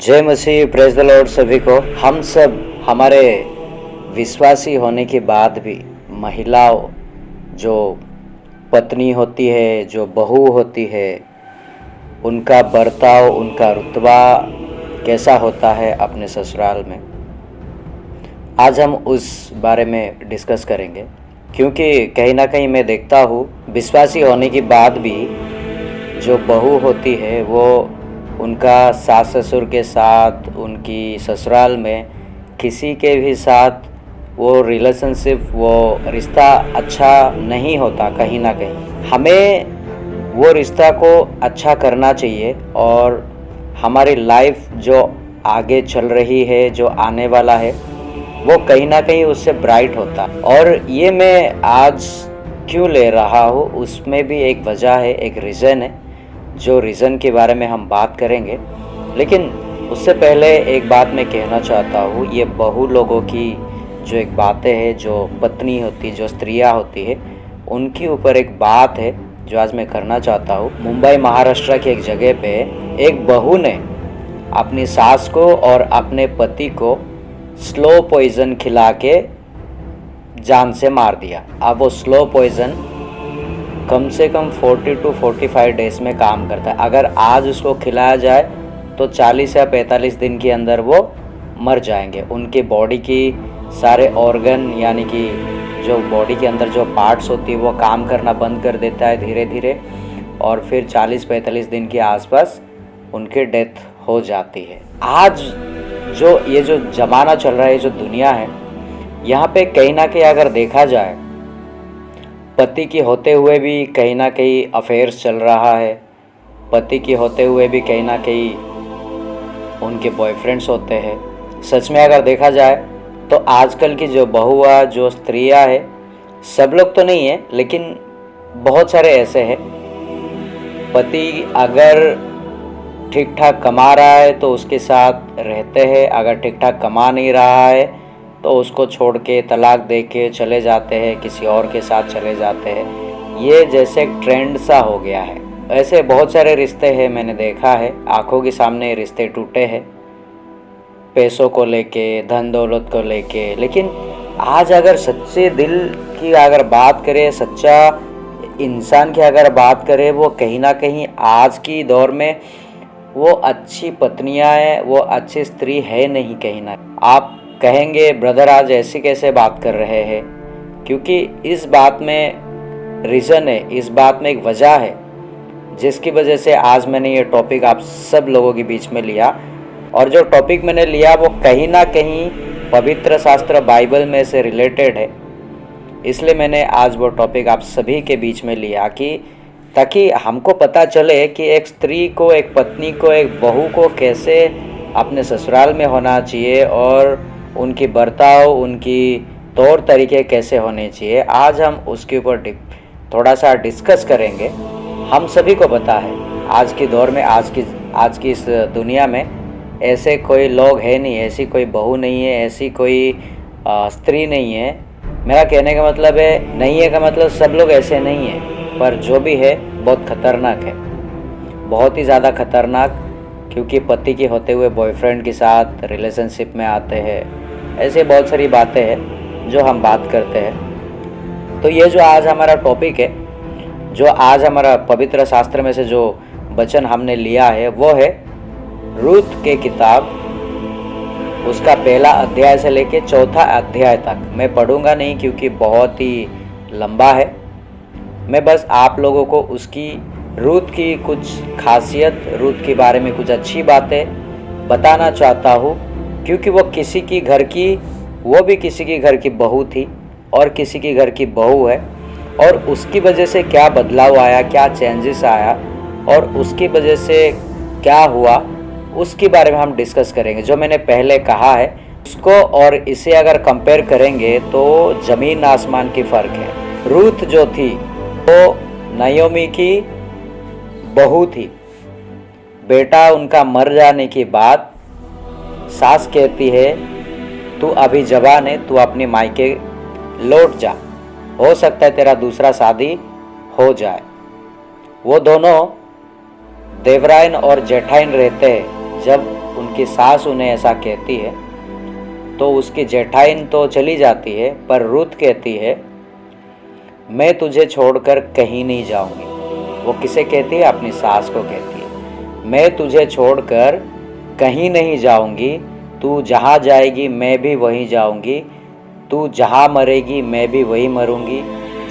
जय मसीह, praise the Lord सभी को। हम सब हमारे विश्वासी होने के बाद भी महिलाओं जो पत्नी होती है, जो बहू होती है, उनका बर्ताव, उनका रुतबा कैसा होता है अपने ससुराल में, आज हम उस बारे में डिस्कस करेंगे। क्योंकि कहीं ना कहीं मैं देखता हूँ विश्वासी होने के बाद भी जो बहू होती है वो उनका सास ससुर के साथ, उनकी ससुराल में किसी के भी साथ वो रिलेशनशिप, वो रिश्ता अच्छा नहीं होता। कहीं ना कहीं हमें वो रिश्ता को अच्छा करना चाहिए और हमारी लाइफ जो आगे चल रही है, जो आने वाला है, वो कहीं ना कहीं उससे ब्राइट होता। और ये मैं आज क्यों ले रहा हूँ, उसमें भी एक वजह है, एक रीज़न है, जो रीज़न के बारे में हम बात करेंगे। लेकिन उससे पहले एक बात मैं कहना चाहता हूँ। ये बहू लोगों की जो एक बातें हैं, जो पत्नी होती, जो स्त्रियाँ होती है, उनके ऊपर एक बात है जो आज मैं करना चाहता हूँ। मुंबई महाराष्ट्र की एक जगह पे एक बहू ने अपनी सास को और अपने पति को स्लो पॉइज़न खिला के जान से मार दिया। अब वो स्लो पॉइज़न कम से कम 40 to 45 डेज़ में काम करता है। अगर आज उसको खिलाया जाए तो 40 या 45 दिन के अंदर वो मर जाएंगे। उनके बॉडी की सारे ऑर्गन, यानी कि जो बॉडी के अंदर जो पार्ट्स होती है, वो काम करना बंद कर देता है धीरे धीरे, और फिर 40-45 दिन के आसपास उनकी डेथ हो जाती है। आज जो ये जो ज़माना चल रहा है, जो दुनिया है, यहाँ पे कहीं ना कहीं अगर देखा जाए, पति की होते हुए भी कहीं ना कहीं अफेयर्स चल रहा है, पति की होते हुए भी कहीं ना कहीं उनके बॉयफ्रेंड्स होते हैं। सच में अगर देखा जाए तो आजकल की जो बहुआ, जो स्त्रियां हैं, सब लोग तो नहीं है लेकिन बहुत सारे ऐसे हैं, पति अगर ठीक ठाक कमा रहा है तो उसके साथ रहते हैं, अगर ठीक ठाक कमा नहीं रहा है तो उसको छोड़ के, तलाक दे के चले जाते हैं, किसी और के साथ चले जाते हैं। ये जैसे एक ट्रेंड सा हो गया है। ऐसे बहुत सारे रिश्ते हैं, मैंने देखा है, आंखों के सामने रिश्ते टूटे हैं, पैसों को लेके, धन दौलत को लेके। लेकिन आज अगर सच्चे दिल की अगर बात करें, सच्चा इंसान की अगर बात करें, वो कहीं ना कहीं आज की दौर में वो अच्छी पत्नियां हैं, वो अच्छी स्त्री है नहीं। कहीं ना आप कहेंगे ब्रदर आज ऐसी कैसे बात कर रहे हैं, क्योंकि इस बात में रीज़न है, इस बात में एक वजह है जिसकी वजह से आज मैंने ये टॉपिक आप सब लोगों के बीच में लिया। और जो टॉपिक मैंने लिया वो कहीं ना कहीं पवित्र शास्त्र बाइबल में से रिलेटेड है, इसलिए मैंने आज वो टॉपिक आप सभी के बीच में लिया कि ताकि हमको पता चले कि एक स्त्री को, एक पत्नी को, एक बहू को कैसे अपने ससुराल में होना चाहिए और उनकी बर्ताव, उनकी तौर तरीके कैसे होने चाहिए। आज हम उसके ऊपर थोड़ा सा डिस्कस करेंगे। हम सभी को पता है आज के दौर में, आज की इस दुनिया में ऐसे कोई लोग है नहीं, ऐसी कोई बहू नहीं है, ऐसी कोई स्त्री नहीं है। मेरा कहने का मतलब है, नहीं है का मतलब सब लोग ऐसे नहीं हैं, पर जो भी है बहुत ख़तरनाक है, बहुत ही ज़्यादा ख़तरनाक। क्योंकि पति के होते हुए बॉयफ्रेंड के साथ रिलेशनशिप में आते हैं। ऐसे बहुत सारी बातें हैं जो हम बात करते हैं। तो ये जो आज हमारा टॉपिक है, जो आज हमारा पवित्र शास्त्र में से जो वचन हमने लिया है, वो है रूत के किताब, उसका पहला अध्याय से लेके चौथा अध्याय तक। मैं पढ़ूंगा नहीं क्योंकि बहुत ही लंबा है। मैं बस आप लोगों को उसकी, रूत की कुछ खासियत, रूत के बारे में कुछ अच्छी बातें बताना चाहता हूँ, क्योंकि वो किसी की घर की, वो भी किसी की घर की बहू थी और किसी की घर की बहू है, और उसकी वजह से क्या बदलाव आया, क्या चेंजेस आया और उसकी वजह से क्या हुआ, उसके बारे में हम डिस्कस करेंगे। जो मैंने पहले कहा है उसको और इसे अगर कंपेयर करेंगे तो ज़मीन आसमान की फ़र्क है। रूत जो थी वो नायोमी की बहू थी। बेटा उनका मर जाने के बाद सास कहती है, तू अभी जवान है, तू अपनी मायके लौट जा, हो सकता है तेरा दूसरा शादी हो जाए। वो दोनों देवराइन और जेठाइन रहते हैं। जब उनकी सास उन्हें ऐसा कहती है तो उसकी जेठाइन तो चली जाती है, पर रूथ कहती है मैं तुझे छोड़कर कहीं नहीं जाऊंगी। वो किसे कहती है? अपनी सास को कहती है, मैं तुझे छोड़कर कहीं नहीं जाऊंगी, तू जहाँ जाएगी मैं भी वहीं जाऊंगी, तू जहाँ मरेगी मैं भी वहीं मरूंगी,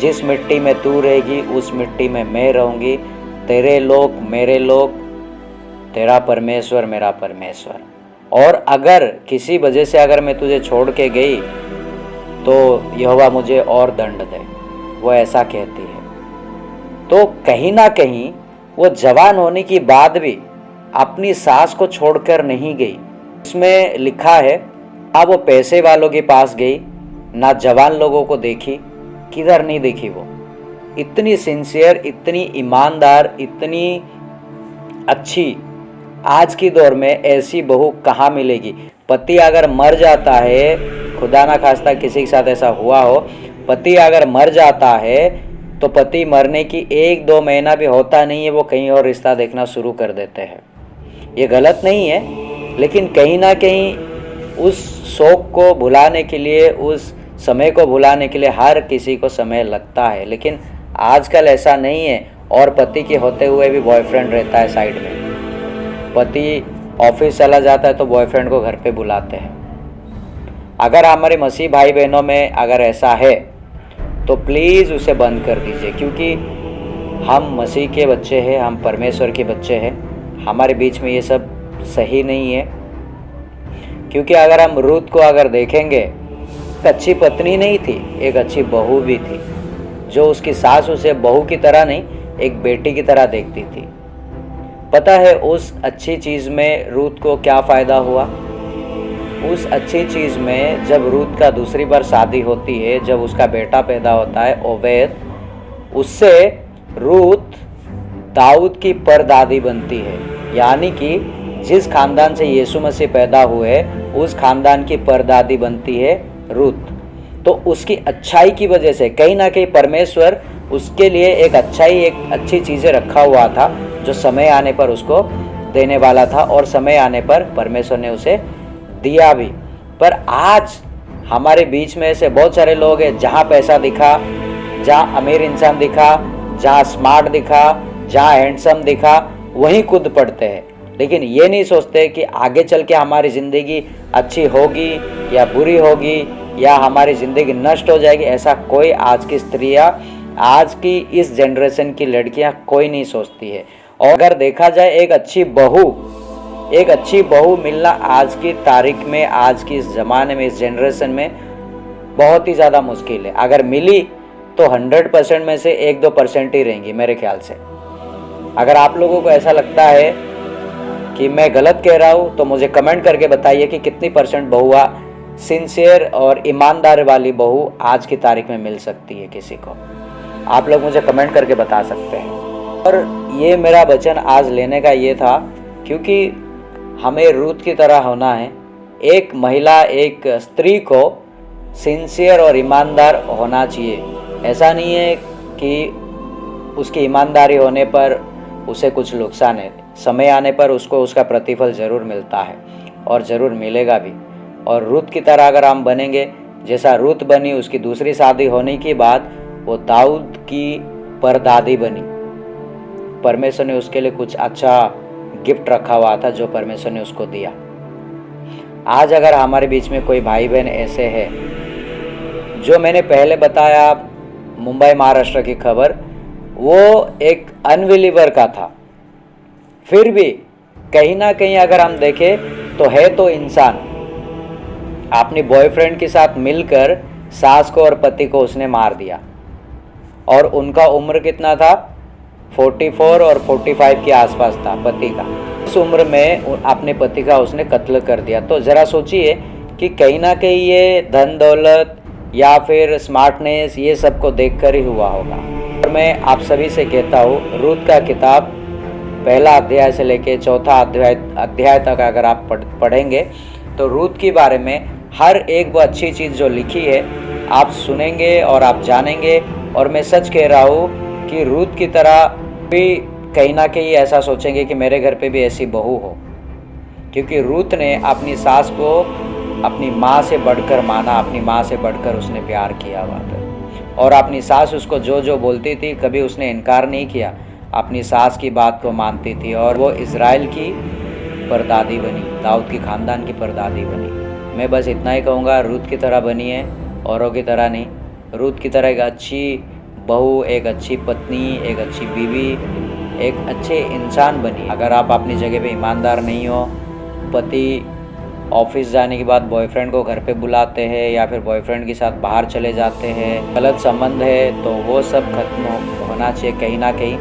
जिस मिट्टी में तू रहेगी उस मिट्टी में मैं रहूंगी, तेरे लोक मेरे लोक, तेरा परमेश्वर मेरा परमेश्वर। और अगर किसी वजह से अगर मैं तुझे छोड़ के गई तो यहोवा मुझे और दंड दे। वो ऐसा कहती है। तो कहीं ना कहीं वो जवान होने की बाद भी अपनी सास को छोड़कर नहीं गई। इसमें लिखा है ना वो पैसे वालों के पास गई, ना जवान लोगों को देखी, किधर नहीं देखी। वो इतनी सिंसियर, इतनी ईमानदार, इतनी अच्छी, आज की दौर में ऐसी बहू कहाँ मिलेगी। पति अगर मर जाता है, खुदा ना खास्ता किसी के साथ ऐसा हुआ हो, पति अगर मर जाता है तो पति मरने की 1-2 महीना भी होता नहीं है, वो कहीं और रिश्ता देखना शुरू कर देते हैं। ये गलत नहीं है, लेकिन कहीं ना कहीं उस शौक को भुलाने के लिए, उस समय को भुलाने के लिए हर किसी को समय लगता है। लेकिन आजकल ऐसा नहीं है। और पति के होते हुए भी बॉयफ्रेंड रहता है साइड में। पति ऑफिस चला जाता है तो बॉयफ्रेंड को घर पे बुलाते हैं। अगर हमारे मसीह भाई बहनों में अगर ऐसा है तो प्लीज़ उसे बंद कर दीजिए, क्योंकि हम मसीह के बच्चे हैं, हम परमेश्वर के बच्चे हैं। हमारे बीच में ये सब सही नहीं है। क्योंकि अगर हम रूथ को अगर देखेंगे, एक अच्छी पत्नी नहीं थी, एक अच्छी बहू भी थी, जो उसकी सास उसे बहू की तरह नहीं, एक बेटी की तरह देखती थी। पता है उस अच्छी चीज़ में रूथ को क्या फ़ायदा हुआ? उस अच्छी चीज़ में जब रूथ का दूसरी बार शादी होती है, जब उसका बेटा पैदा होता है ओबेद, उससे रूथ दाऊद की परदादी बनती है। यानी कि जिस खानदान से यीशु मसीह पैदा हुए उस खानदान की परदादी बनती है रूथ। तो उसकी अच्छाई की वजह से कहीं ना कहीं परमेश्वर उसके लिए एक अच्छी चीज़ें रखा हुआ था, जो समय आने पर उसको देने वाला था, और समय आने पर परमेश्वर ने उसे दिया भी। पर आज हमारे बीच में ऐसे बहुत सारे लोग हैं, जहाँ पैसा दिखा, जहाँ अमीर इंसान दिखा, जहाँ स्मार्ट दिखा, जहाँ हैंडसम दिखा, वहीं कूद पड़ते हैं। लेकिन ये नहीं सोचते कि आगे चल के हमारी ज़िंदगी अच्छी होगी या बुरी होगी, या हमारी ज़िंदगी नष्ट हो जाएगी। ऐसा कोई आज की स्त्रियाँ, आज की इस जनरेशन की लड़कियाँ कोई नहीं सोचती है। और अगर देखा जाए एक अच्छी बहू मिलना आज की तारीख में, आज की इस ज़माने में, इस जनरेशन में बहुत ही ज़्यादा मुश्किल है। अगर मिली तो 100% में से 1-2% ही रहेंगी मेरे ख्याल से। अगर आप लोगों को ऐसा लगता है कि मैं गलत कह रहा हूँ तो मुझे कमेंट करके बताइए कि कितनी % बहुआ सिंसियर और ईमानदार वाली बहू आज की तारीख में मिल सकती है किसी को। आप लोग मुझे कमेंट करके बता सकते हैं। और ये मेरा वचन आज लेने का ये था क्योंकि हमें रूथ की तरह होना है। एक महिला, एक स्त्री को सिंसियर और ईमानदार होना चाहिए। ऐसा नहीं है कि उसकी ईमानदारी होने पर उसे कुछ नुकसान है। समय आने पर उसको उसका प्रतिफल ज़रूर मिलता है और ज़रूर मिलेगा भी। और रूथ की तरह अगर हम बनेंगे, जैसा रूथ बनी, उसकी दूसरी शादी होने के बाद वो दाऊद की परदादी बनी। परमेश्वर ने उसके लिए कुछ अच्छा गिफ्ट रखा हुआ था जो परमेश्वर ने उसको दिया। आज अगर हमारे बीच में कोई भाई बहन ऐसे है, जो मैंने पहले बताया मुंबई महाराष्ट्र की खबर, वो एक अनबिलीवर का था, फिर भी कहीं ना कहीं अगर हम देखें तो है तो इंसान। अपनी बॉयफ्रेंड के साथ मिलकर सास को और पति को उसने मार दिया। और उनका उम्र कितना था? 44 और 45 के आसपास था पति का। इस उम्र में अपने पति का उसने कत्ल कर दिया। तो ज़रा सोचिए कि कहीं ना कहीं ये धन दौलत या फिर स्मार्टनेस ये सब को देखकर ही हुआ होगा। और मैं आप सभी से कहता हूँ, रूथ का किताब पहला अध्याय से लेकर चौथा अध्याय तक अगर आप पढ़ेंगे तो रूथ के बारे में हर एक वो अच्छी चीज़ जो लिखी है आप सुनेंगे और आप जानेंगे। और मैं सच कह रहा हूँ कि रूथ की तरह भी कहीं ना कहीं ऐसा सोचेंगे कि मेरे घर पे भी ऐसी बहू हो। क्योंकि रूत ने अपनी सास को अपनी माँ से बढ़कर माना, अपनी माँ से बढ़कर उसने प्यार किया हुआ था। और अपनी सास उसको जो जो बोलती थी कभी उसने इनकार नहीं किया, अपनी सास की बात को मानती थी और वो इज़राइल की परदादी बनी, दाऊद की ख़ानदान की परदादी बनी। मैं बस इतना ही कहूँगा, रूत की तरह बनिए, औरों की तरह नहीं। रूत की तरह एक अच्छी बहू, एक अच्छी पत्नी, एक अच्छी बीवी, एक अच्छे इंसान बनिए। अगर आप अपनी जगह पे ईमानदार नहीं हो, पति ऑफिस जाने के बाद बॉयफ्रेंड को घर पे बुलाते हैं या फिर बॉयफ्रेंड के साथ बाहर चले जाते हैं, गलत संबंध है, तो वो सब खत्म होना चाहिए कहीं ना कहीं,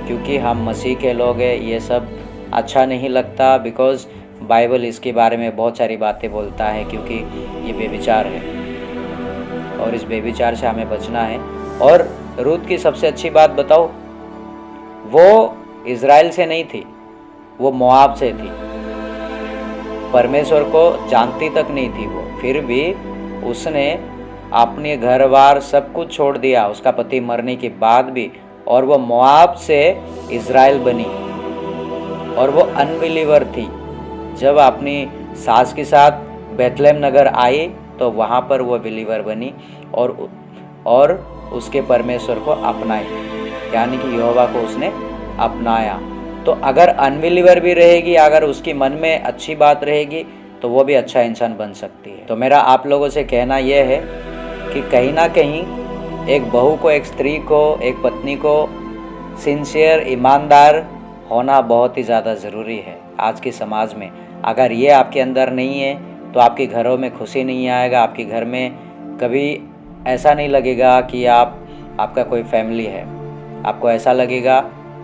क्योंकि हम मसीह के लोग हैं। ये सब अच्छा नहीं लगता, बिकॉज़ बाइबल इसके बारे में बहुत सारी बातें बोलता है, क्योंकि ये बेविचार है और इस बेविचार से हमें बचना है। और रूत की सबसे अच्छी बात बताओ, वो इज़राइल से नहीं थी, वो मोआब से थी। परमेश्वर को जानती तक नहीं थी वो, फिर भी उसने अपने घर बार सब कुछ छोड़ दिया उसका पति मरने के बाद भी, और वो मोआब से इज़राइल बनी। और वो अनबिलीवर थी। जब अपनी सास के साथ बेथलेहम नगर आई तो वहाँ पर वो बिलीवर बनी और उसके परमेश्वर को अपनाई, यानी कि यहोवा को उसने अपनाया। तो अगर अनबिलीवर भी रहेगी, अगर उसकी मन में अच्छी बात रहेगी, तो वो भी अच्छा इंसान बन सकती है। तो मेरा आप लोगों से कहना यह है कि कहीं ना कहीं एक बहू को, एक स्त्री को, एक पत्नी को सिंसियर, ईमानदार होना बहुत ही ज़्यादा ज़रूरी है आज के समाज में। अगर ये आपके अंदर नहीं है तो आपके घरों में खुशी नहीं आएगा, आपके घर में कभी ऐसा नहीं लगेगा कि आपका कोई फैमिली है। आपको ऐसा लगेगा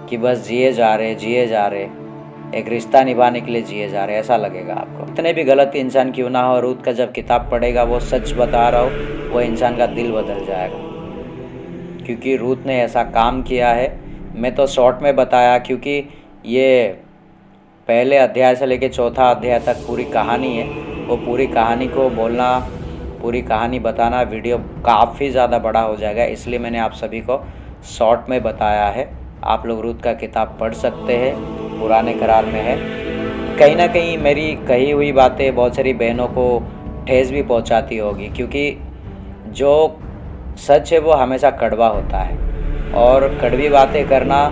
कि बस जिए जा रहे, एक रिश्ता निभाने के लिए जिए जा रहे, ऐसा लगेगा आपको। इतने भी गलत इंसान क्यों ना हो, रूत का जब किताब पढ़ेगा, वो सच बता रहा हो, वो इंसान का दिल बदल जाएगा, क्योंकि रूत ने ऐसा काम किया है। मैं तो शॉर्ट में बताया, क्योंकि ये पहले अध्याय से लेकर चौथा अध्याय तक पूरी कहानी है। वो पूरी कहानी को बोलना, पूरी कहानी बताना, वीडियो काफ़ी ज़्यादा बड़ा हो जाएगा, इसलिए मैंने आप सभी को शॉर्ट में बताया है। आप लोग रूत का किताब पढ़ सकते हैं, पुराने करार में है। कहीं ना कहीं मेरी कही हुई बातें बहुत सारी बहनों को ठेस भी पहुंचाती होगी, क्योंकि जो सच है वो हमेशा कड़वा होता है, और कड़वी बातें करना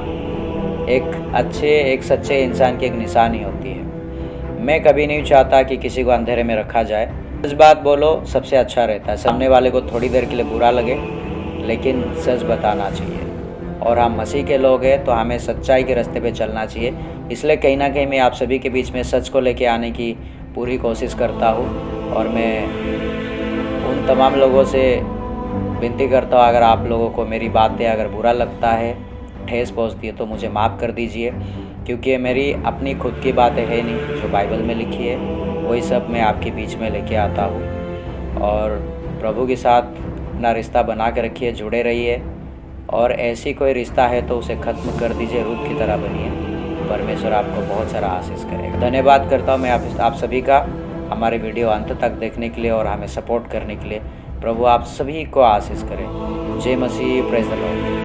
एक सच्चे इंसान की एक निशानी होती है। मैं कभी नहीं चाहता कि किसी को अंधेरे में रखा जाए। सच बात बोलो सबसे अच्छा रहता है। सामने वाले को थोड़ी देर के लिए बुरा लगे, लेकिन सच बताना चाहिए। और हम मसीह के लोग हैं तो हमें सच्चाई के रास्ते पे चलना चाहिए। इसलिए कहीं ना कहीं मैं आप सभी के बीच में सच को लेके आने की पूरी कोशिश करता हूँ। और मैं उन तमाम लोगों से विनती करता हूँ, अगर आप लोगों को मेरी बातें अगर बुरा लगता है, ठेस पहुँचती है, तो मुझे माफ़ कर दीजिए, क्योंकि मेरी अपनी खुद की बातें है नहीं, जो बाइबल में लिखी है वही सब मैं आपके बीच में लेके आता हूँ। और प्रभु के साथ अपना रिश्ता बना के रखिए, जुड़े रहिए, और ऐसी कोई रिश्ता है तो उसे ख़त्म कर दीजिए, रूत की तरह बनिए। परमेश्वर आपको बहुत सारा आशीष करेगा। धन्यवाद करता हूँ मैं आप सभी का, हमारे वीडियो अंत तक देखने के लिए और हमें सपोर्ट करने के लिए। प्रभु आप सभी को आशीष करें। जय मसीह, प्रेज़ द लॉर्ड।